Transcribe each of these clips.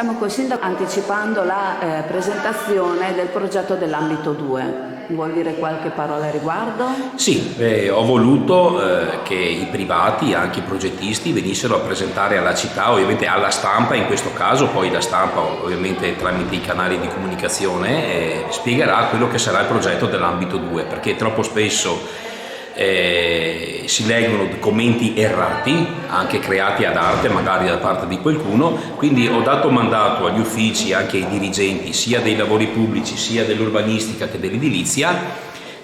siamo col sindaco anticipando la presentazione del progetto dell'ambito 2. Vuol dire qualche parola a riguardo? Sì, ho voluto che i privati, anche i progettisti, venissero a presentare alla città, ovviamente alla stampa in questo caso, poi la stampa ovviamente tramite i canali di comunicazione spiegherà quello che sarà il progetto dell'ambito 2, perché troppo spesso si leggono commenti errati, anche creati ad arte magari da parte di qualcuno, quindi ho dato mandato agli uffici, anche ai dirigenti sia dei lavori pubblici sia dell'urbanistica che dell'edilizia,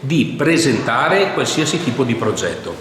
di presentare qualsiasi tipo di progetto,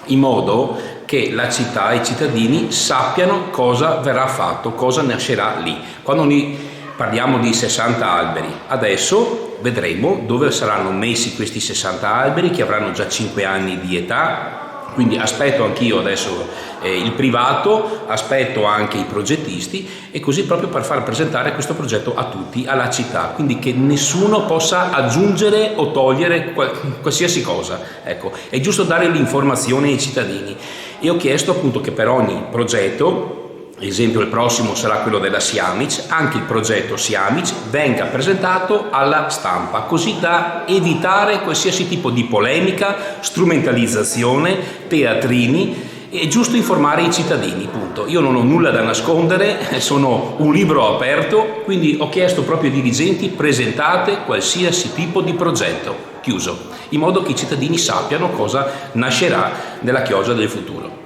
in modo che la città e i cittadini sappiano cosa verrà fatto, cosa nascerà lì. Quando noi parliamo di 60 alberi, adesso vedremo dove saranno messi questi 60 alberi che avranno già 5 anni di età, quindi aspetto anch'io adesso il privato, aspetto anche i progettisti, e così proprio per far presentare questo progetto a tutti, alla città, quindi che nessuno possa aggiungere o togliere qualsiasi cosa. Ecco, è giusto dare l'informazione ai cittadini, e ho chiesto appunto che per ogni progetto, esempio il prossimo sarà quello della Siamic, anche il progetto Siamic venga presentato alla stampa, così da evitare qualsiasi tipo di polemica, strumentalizzazione, teatrini. È giusto informare i cittadini, punto. Io non ho nulla da nascondere, sono un libro aperto, quindi ho chiesto proprio ai dirigenti: presentate qualsiasi tipo di progetto, chiuso, in modo che i cittadini sappiano cosa nascerà nella Chioggia del futuro.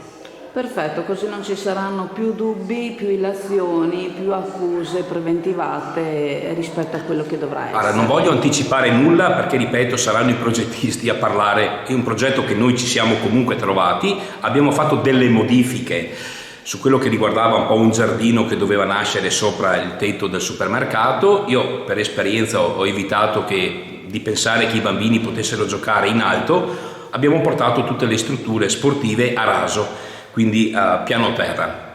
Perfetto, così non ci saranno più dubbi, più illazioni, più accuse preventivate rispetto a quello che dovrà essere. Allora, non voglio anticipare nulla perché, ripeto, saranno i progettisti a parlare. È un progetto che noi ci siamo comunque trovati, abbiamo fatto delle modifiche su quello che riguardava un po' un giardino che doveva nascere sopra il tetto del supermercato. Io per esperienza ho evitato di pensare che i bambini potessero giocare in alto, abbiamo portato tutte le strutture sportive a raso, quindi a piano terra.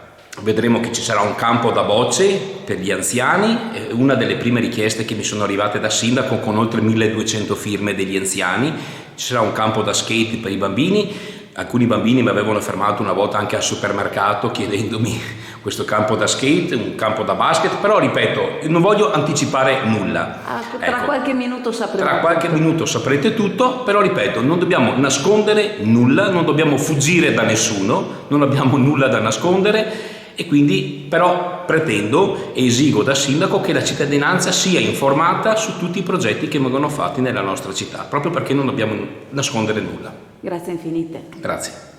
Vedremo che ci sarà un campo da bocce per gli anziani, una delle prime richieste che mi sono arrivate da sindaco, con oltre 1200 firme degli anziani. Ci sarà un campo da skate per i bambini. Alcuni bambini mi avevano fermato una volta anche al supermercato chiedendomi questo campo da skate, un campo da basket, però ripeto, non voglio anticipare nulla. Tra qualche minuto saprete tutto. Tra qualche minuto saprete tutto, però ripeto, non dobbiamo nascondere nulla, non dobbiamo fuggire da nessuno, non abbiamo nulla da nascondere, e quindi però pretendo e esigo da sindaco che la cittadinanza sia informata su tutti i progetti che vengono fatti nella nostra città, proprio perché non dobbiamo nascondere nulla. Grazie infinite. Grazie.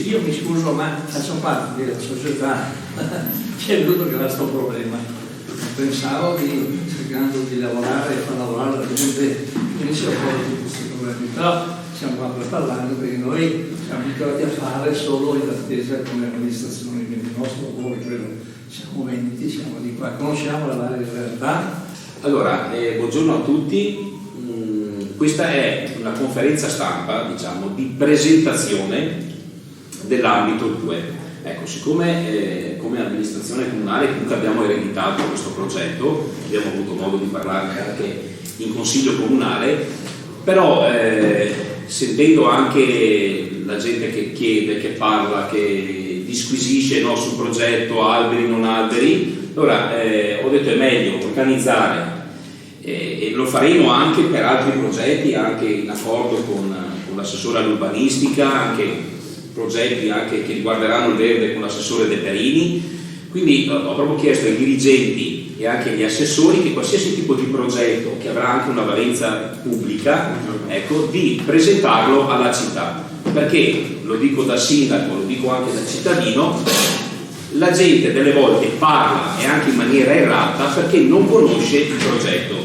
Io mi scuso, ma faccio parte della società, c'è venuto che era questo problema. Pensavo cercando di lavorare e far lavorare la gente che mi si oppone di questi problemi, però siamo qua per parlare, perché noi siamo abituati a fare solo in attesa come amministrazione, quindi il nostro lavoro credo siamo veneti, siamo di qua, conosciamo la varia realtà. Allora, buongiorno a tutti. Questa è una conferenza stampa, diciamo, di presentazione dell'ambito 2. Ecco, siccome come amministrazione comunale comunque abbiamo ereditato questo progetto, abbiamo avuto modo di parlarne anche in consiglio comunale, però sentendo anche la gente che chiede, che parla, che disquisisce, no, sul progetto alberi non alberi, allora ho detto è meglio organizzare, e lo faremo anche per altri progetti, anche in accordo con l'assessore all'urbanistica, anche progetti anche che riguarderanno il verde con l'assessore De Perini. Quindi ho proprio chiesto ai dirigenti e anche agli assessori che qualsiasi tipo di progetto che avrà anche una valenza pubblica, ecco, di presentarlo alla città, perché lo dico da sindaco, lo dico anche da cittadino, la gente delle volte parla, e anche in maniera errata, perché non conosce il progetto.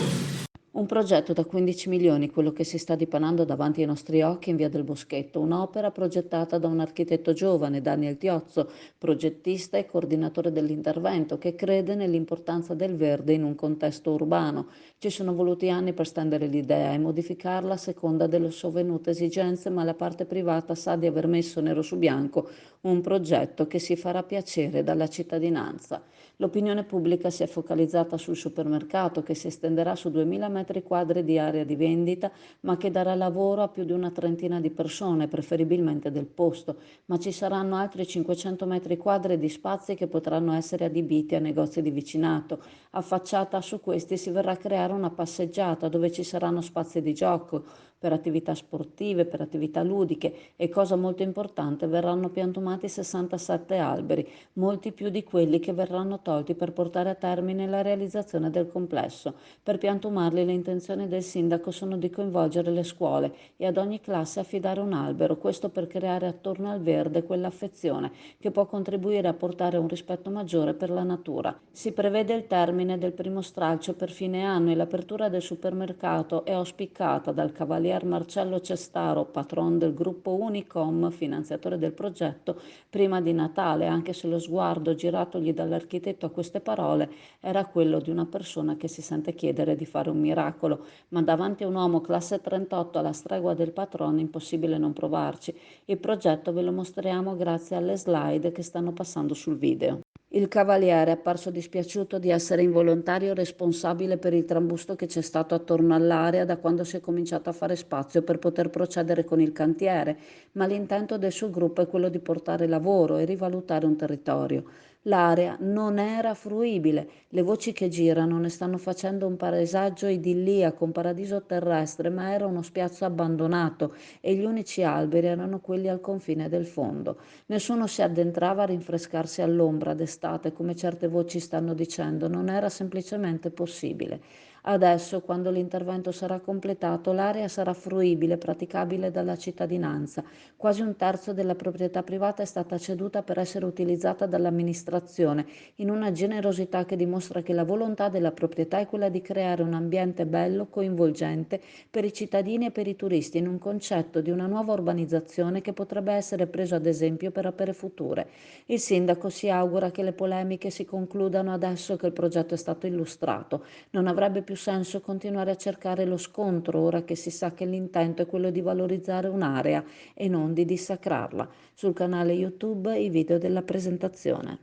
Un progetto da 15 milioni, quello che si sta dipanando davanti ai nostri occhi in via del Boschetto, un'opera progettata da un architetto giovane, Daniel Tiozzo, progettista e coordinatore dell'intervento, che crede nell'importanza del verde in un contesto urbano. Ci sono voluti anni per stendere l'idea e modificarla a seconda delle sovvenute esigenze, ma la parte privata sa di aver messo nero su bianco un progetto che si farà piacere dalla cittadinanza. L'opinione pubblica si è focalizzata sul supermercato che si estenderà su 2000 metri quadri di area di vendita, ma che darà lavoro a più di una trentina di persone, preferibilmente del posto, ma ci saranno altri 500 metri quadri di spazi che potranno essere adibiti a negozi di vicinato. Affacciata su questi si verrà a creare una passeggiata dove ci saranno spazi di gioco, per attività sportive, per attività ludiche e, cosa molto importante, verranno piantumati 67 alberi, molti più di quelli che verranno tolti per portare a termine la realizzazione del complesso. Per piantumarli le intenzioni del sindaco sono di coinvolgere le scuole e ad ogni classe affidare un albero, questo per creare attorno al verde quell'affezione che può contribuire a portare un rispetto maggiore per la natura. Si prevede il termine del primo stralcio per fine anno e l'apertura del supermercato è auspicata dal Cavalier Marcello Cestaro, patron del gruppo Unicom, finanziatore del progetto, prima di Natale, anche se lo sguardo giratogli dall'architetto a queste parole era quello di una persona che si sente chiedere di fare un miracolo, ma davanti a un uomo classe 38 alla stregua del patron è impossibile non provarci. Il progetto ve lo mostriamo grazie alle slide che stanno passando sul video. Il cavaliere è apparso dispiaciuto di essere involontario responsabile per il trambusto che c'è stato attorno all'area da quando si è cominciato a fare spazio per poter procedere con il cantiere, ma l'intento del suo gruppo è quello di portare lavoro e rivalutare un territorio. L'area non era fruibile, le voci che girano ne stanno facendo un paesaggio idilliaco, un paradiso terrestre, ma era uno spiazzo abbandonato e gli unici alberi erano quelli al confine del fondo. Nessuno si addentrava a rinfrescarsi all'ombra d'estate, come certe voci stanno dicendo, non era semplicemente possibile. Adesso, quando l'intervento sarà completato, l'area sarà fruibile, praticabile dalla cittadinanza. Quasi un terzo della proprietà privata è stata ceduta per essere utilizzata dall'amministrazione, in una generosità che dimostra che la volontà della proprietà è quella di creare un ambiente bello, coinvolgente per i cittadini e per i turisti, in un concetto di una nuova urbanizzazione che potrebbe essere preso ad esempio per opere future. Il sindaco si augura che le polemiche si concludano adesso che il progetto è stato illustrato. Non avrebbe più senso continuare a cercare lo scontro ora che si sa che l'intento è quello di valorizzare un'area e non di dissacrarla. Sul canale YouTube i video della presentazione.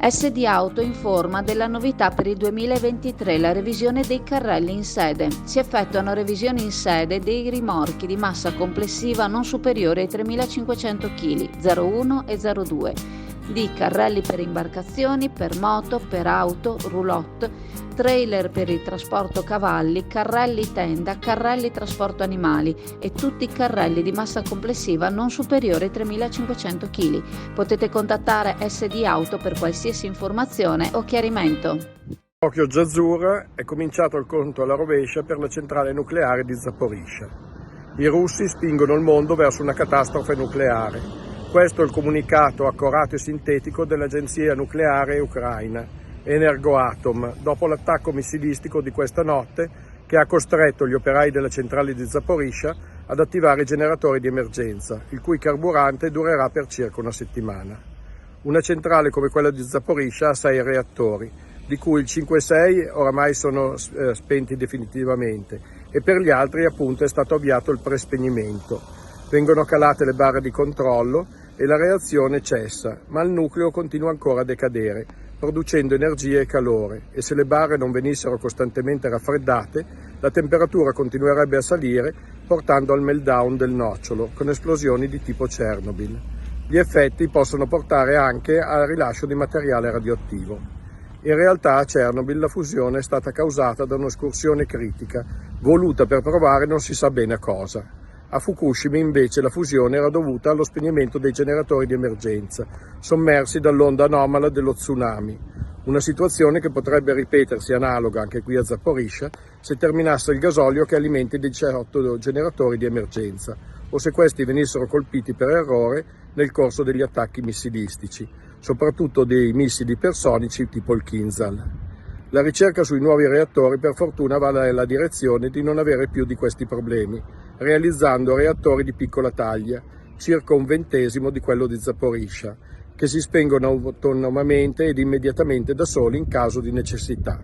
SD Auto informa della novità per il 2023, la revisione dei carrelli in sede. Si effettuano revisioni in sede dei rimorchi di massa complessiva non superiore ai 3.500 kg, 01 e 02, di carrelli per imbarcazioni, per moto, per auto, roulotte, trailer per il trasporto cavalli, carrelli tenda, carrelli trasporto animali e tutti i carrelli di massa complessiva non superiore ai 3.500 kg. Potete contattare SD Auto per qualsiasi informazione o chiarimento. Occhio Zazzura è cominciato il conto alla rovescia per la centrale nucleare di Zaporizhzhia. I russi spingono il mondo verso una catastrofe nucleare. Questo è il comunicato accorato e sintetico dell'agenzia nucleare ucraina Energoatom, dopo l'attacco missilistico di questa notte che ha costretto gli operai della centrale di Zaporizhzhia ad attivare i generatori di emergenza, il cui carburante durerà per circa una settimana. Una centrale come quella di Zaporizhzhia ha 6 reattori, di cui il 5-6 oramai sono spenti definitivamente e per gli altri appunto è stato avviato il prespegnimento. Vengono calate le barre di controllo e la reazione cessa, ma il nucleo continua ancora a decadere, producendo energia e calore, e se le barre non venissero costantemente raffreddate, la temperatura continuerebbe a salire, portando al meltdown del nocciolo, con esplosioni di tipo Chernobyl. Gli effetti possono portare anche al rilascio di materiale radioattivo. In realtà a Chernobyl la fusione è stata causata da un'escursione critica, voluta per provare non si sa bene cosa. A Fukushima invece la fusione era dovuta allo spegnimento dei generatori di emergenza, sommersi dall'onda anomala dello tsunami, una situazione che potrebbe ripetersi analoga anche qui a Zaporizhzhia se terminasse il gasolio che alimenta i 18 generatori di emergenza o se questi venissero colpiti per errore nel corso degli attacchi missilistici, soprattutto dei missili ipersonici tipo il Kinzhal. La ricerca sui nuovi reattori per fortuna va nella direzione di non avere più di questi problemi, realizzando reattori di piccola taglia, circa 1/20 di quello di Zaporizhzhia, che si spengono autonomamente ed immediatamente da soli in caso di necessità.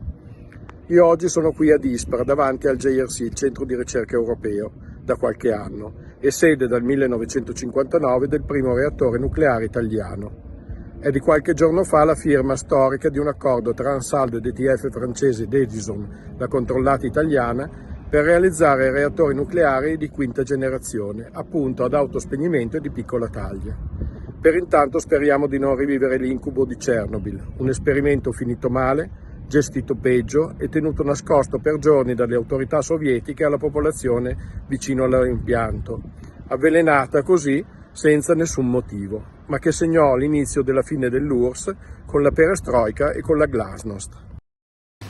Io oggi sono qui ad Ispra, davanti al JRC, il centro di ricerca europeo, da qualche anno, e sede dal 1959 del primo reattore nucleare italiano. È di qualche giorno fa la firma storica di un accordo tra Ansaldo ed ETF francese ed Edison, la controllata italiana, per realizzare reattori nucleari di quinta generazione, appunto ad autospegnimento e di piccola taglia. Per intanto speriamo di non rivivere l'incubo di Chernobyl, un esperimento finito male, gestito peggio e tenuto nascosto per giorni dalle autorità sovietiche alla popolazione vicino all'impianto, avvelenata così senza nessun motivo, ma che segnò l'inizio della fine dell'URSS con la perestroika e con la glasnost.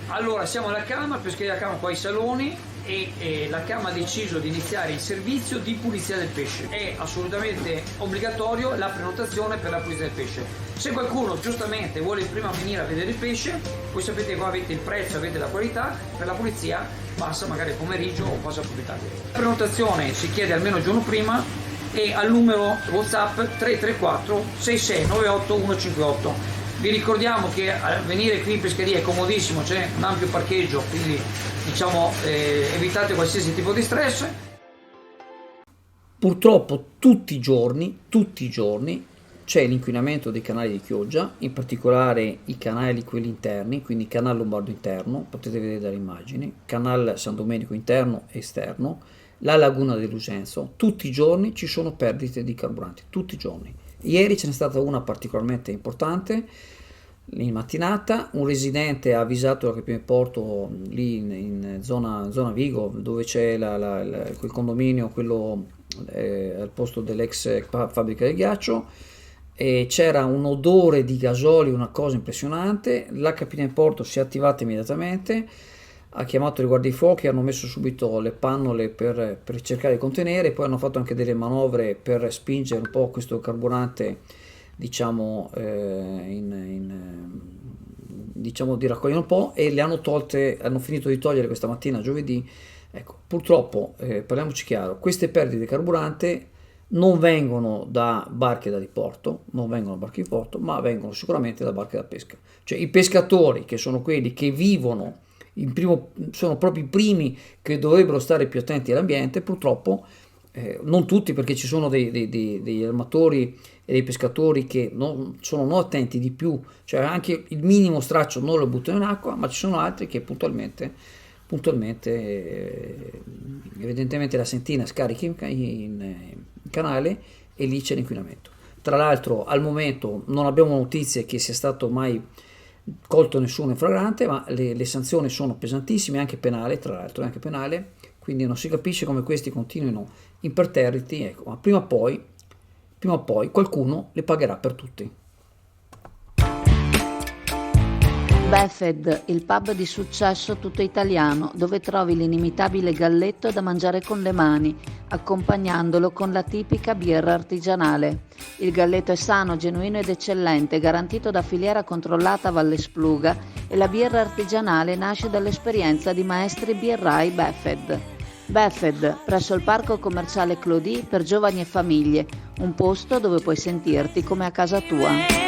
Allora, siamo alla Camera, Pescheria Camera qua ai saloni e la Camera ha deciso di iniziare il servizio di pulizia del pesce. È assolutamente obbligatorio la prenotazione per la pulizia del pesce. Se qualcuno giustamente vuole prima venire a vedere il pesce, voi sapete qua avete il prezzo, avete la qualità, per la pulizia passa magari pomeriggio o passa pomeriggio. La prenotazione si chiede almeno il giorno prima e al numero WhatsApp 334 6698 158. Vi ricordiamo che venire qui in pescheria è comodissimo, c'è un ampio parcheggio, quindi diciamo evitate qualsiasi tipo di stress. Purtroppo tutti i giorni c'è l'inquinamento dei canali di Chioggia, in particolare i canali quelli interni, quindi canale Lombardo interno, potete vedere dalle immagini, canale San Domenico interno e esterno, la laguna del Lusenzo. Tutti i giorni ci sono perdite di carburanti, tutti i giorni. Ieri ce n'è stata una particolarmente importante in mattinata, un residente ha avvisato la Capitale Porto lì in zona Vigo, dove c'è quel condominio, quello al posto dell'ex fabbrica del ghiaccio, e c'era un odore di gasolio, una cosa impressionante. La Capitale Porto si è attivata immediatamente, ha chiamato i guardifuochi, hanno messo subito le pannole per cercare di contenere, poi hanno fatto anche delle manovre per spingere un po' questo carburante, diciamo, diciamo di raccogliere un po', e le hanno tolte, hanno finito di togliere questa mattina, giovedì. Ecco, purtroppo, parliamoci chiaro, queste perdite di carburante non vengono da barche da diporto, ma vengono sicuramente da barche da pesca. Cioè i pescatori, che sono quelli che vivono sono proprio i primi che dovrebbero stare più attenti all'ambiente, purtroppo non tutti, perché ci sono degli armatori e dei pescatori che sono attenti di più, cioè anche il minimo straccio non lo buttano in acqua, ma ci sono altri che puntualmente evidentemente la sentina scarichi in canale e lì c'è l'inquinamento. Tra l'altro al momento non abbiamo notizie che sia stato mai colto nessuno in flagrante, ma le sanzioni sono pesantissime, anche penale, tra l'altro anche penale, quindi non si capisce come questi continuino imperterriti, ecco, ma prima o poi qualcuno le pagherà per tutti. Befed, il pub di successo tutto italiano, dove trovi l'inimitabile galletto da mangiare con le mani, accompagnandolo con la tipica birra artigianale. Il galletto è sano, genuino ed eccellente, garantito da filiera controllata Valle Spluga, e la birra artigianale nasce dall'esperienza di maestri birrai Befed. Befed, presso il parco commerciale Clodì per giovani e famiglie, un posto dove puoi sentirti come a casa tua.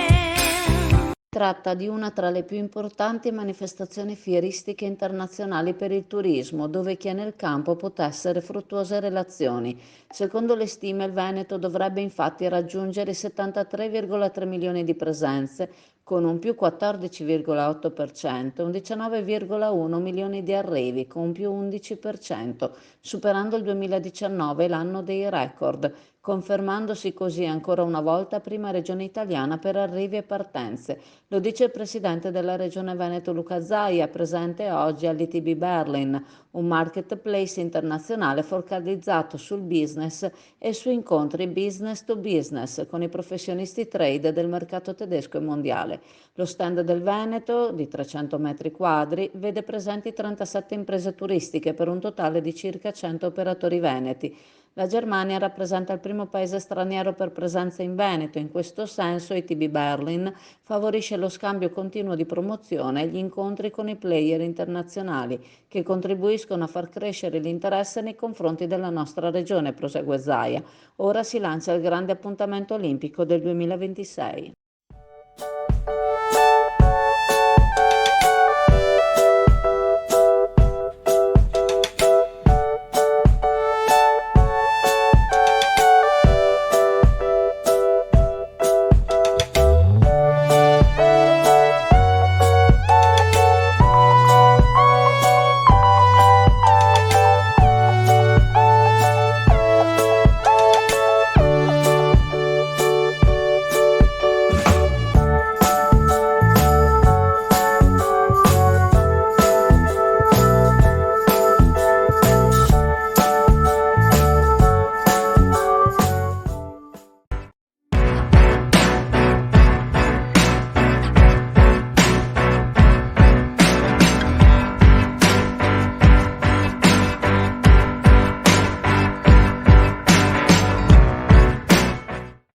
Tratta di una tra le più importanti manifestazioni fieristiche internazionali per il turismo, dove chi è nel campo può tessere fruttuose relazioni. Secondo le stime, il Veneto dovrebbe infatti raggiungere i 73,3 milioni di presenze, con un più 14,8% e un 19,1 milioni di arrivi, con un più 11%, superando il 2019, l'anno dei record, confermandosi così ancora una volta prima regione italiana per arrivi e partenze. Lo dice il presidente della regione Veneto Luca Zaia, presente oggi all'ITB Berlin, un marketplace internazionale focalizzato sul business e su incontri business to business con i professionisti trade del mercato tedesco e mondiale. mondiale. Lo stand del Veneto, di 300 metri quadri, vede presenti 37 imprese turistiche per un totale di circa 100 operatori veneti. La Germania rappresenta il primo paese straniero per presenza in Veneto. In questo senso, ITB Berlin favorisce lo scambio continuo di promozione e gli incontri con i player internazionali che contribuiscono a far crescere l'interesse nei confronti della nostra regione, prosegue Zaia. Ora si lancia il grande appuntamento olimpico del 2026.